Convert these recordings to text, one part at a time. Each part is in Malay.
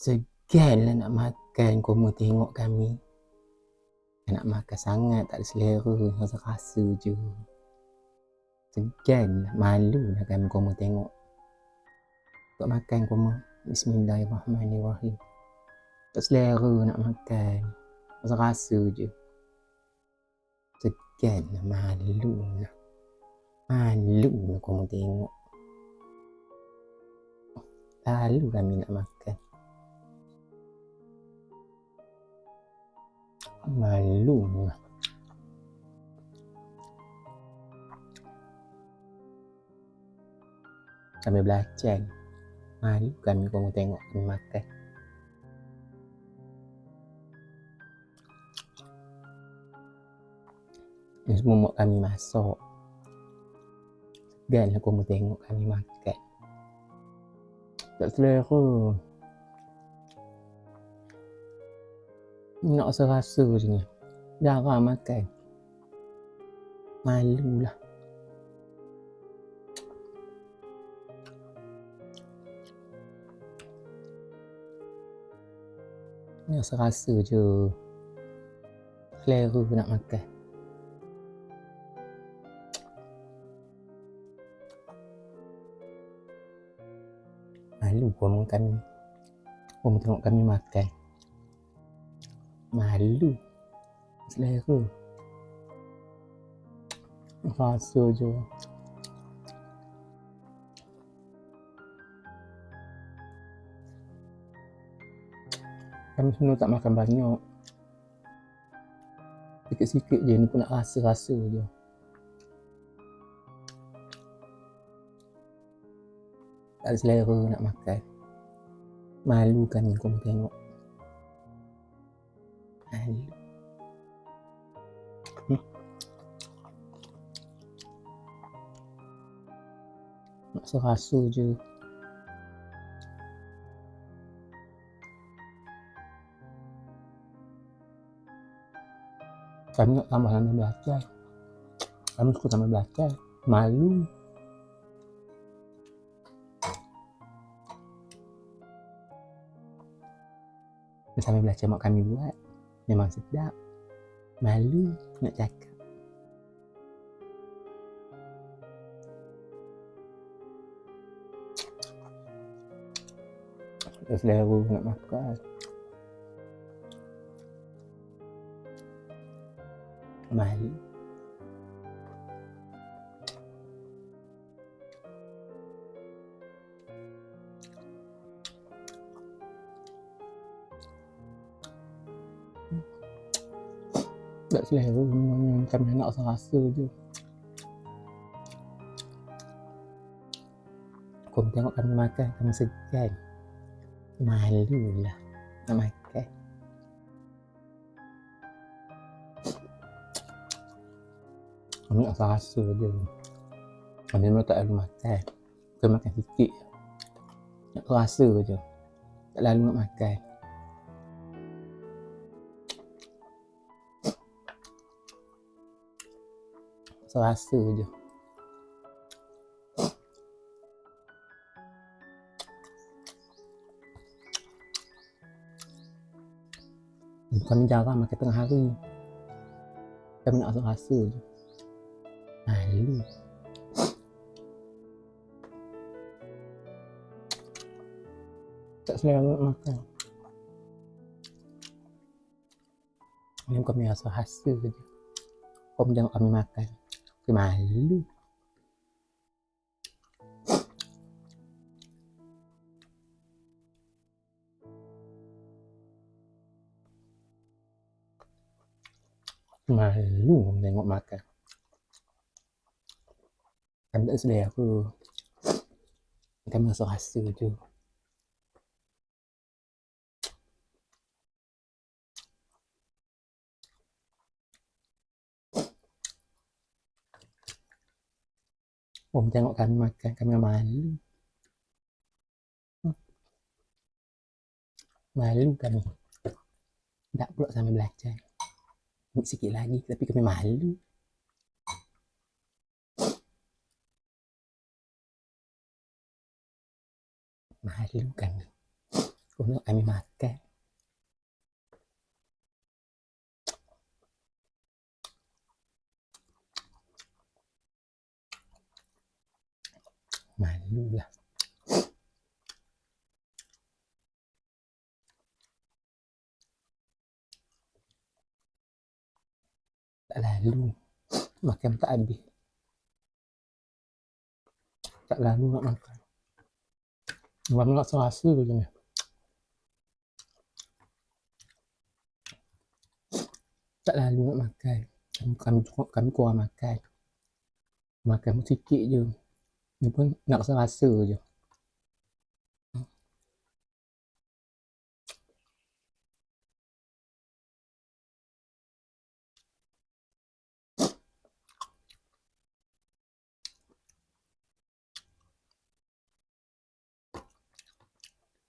Segan lah nak makan, kamu tengok kami. Nak makan sangat, tak ada selera, rasa-rasa je. Segan lah, malu lah kami kamu tengok. Buat makan kamu. Bismillahirrahmanirrahim. Tak selera nak makan, rasa-rasa je. Segan lah, malu lah. Malu lah kamu tengok. Lalu kami nak makan. Malu lah. Sambil belacan. Malu kami kamu tengok kami makan. Ini semua mak kami masak. Segan lah kamu tengok kami makan. Tak selera. Nak rasa-rasa je ni. Jarang makan. Malu lah. Ni rasa-rasa je. Selera nak makan. Malu kamu kami. Kamu tengok kami makan. Malu. Selera. Rasa je. Kami semua tak makan banyak. Sikit-sikit je ni pun nak rasa-rasa je. Tak ada selera nak makan. Malu kami kamu tengok. Malu. Nak rasa je. Kami nak tambah sambil belajar. Kami suka sambil belajar. Malu. Sambil belajar mak kami buat. Memang sedap. Malu nak cakap. Tak selera nak makan. Malu. Tak selera memang kami nak rasa je. Kamu tengok kami makan, kami segan. Malu lah nak makan. Kami nak rasa je. Kami memang tak lalu makan. Kami makan sikit. Nak rasa je. Tak lalu nak makan. Rasa je. Kami jarang makan tengah hari. Kami nak rasa je. Malu. Tak selera nak makan. Ini kami rasa je. Kamu tengok kami makan. Malu. Malu tengok makan. Kami tak selera. Kami rasa je. Kamu tengok kami makan, kami malu. Malu kami. Tak pula sambil belajar. Sikit lagi, tapi kami malu. Malu kami. Untuk kami makan. Malulah. Tak lalu. Makan tak habis. Tak lalu nak makan. Buat nak serasa je ni. Tak lalu nak makan. Kami kurang makan. Makan sikit je. Ni pun nak serasa je.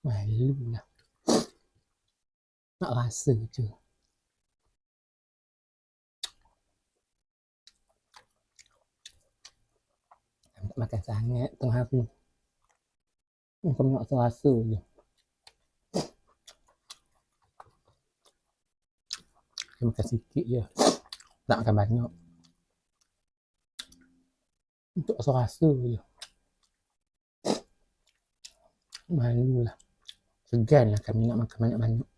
Malulah. Nak rasa je. Kami tak makan sangat tengah hari. Kami nak serasa je. Kami makan sikit je. Tak makan banyak. Untuk serasa je. Malulah. Segan lah kami nak makan banyak-banyak.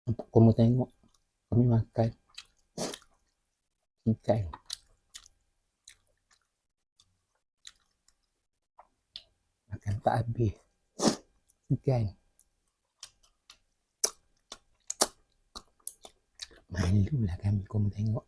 Nampak kamu tengok. Kami makan. Segan. Makan tak habis. Segan. Malulah kami kamu tengok.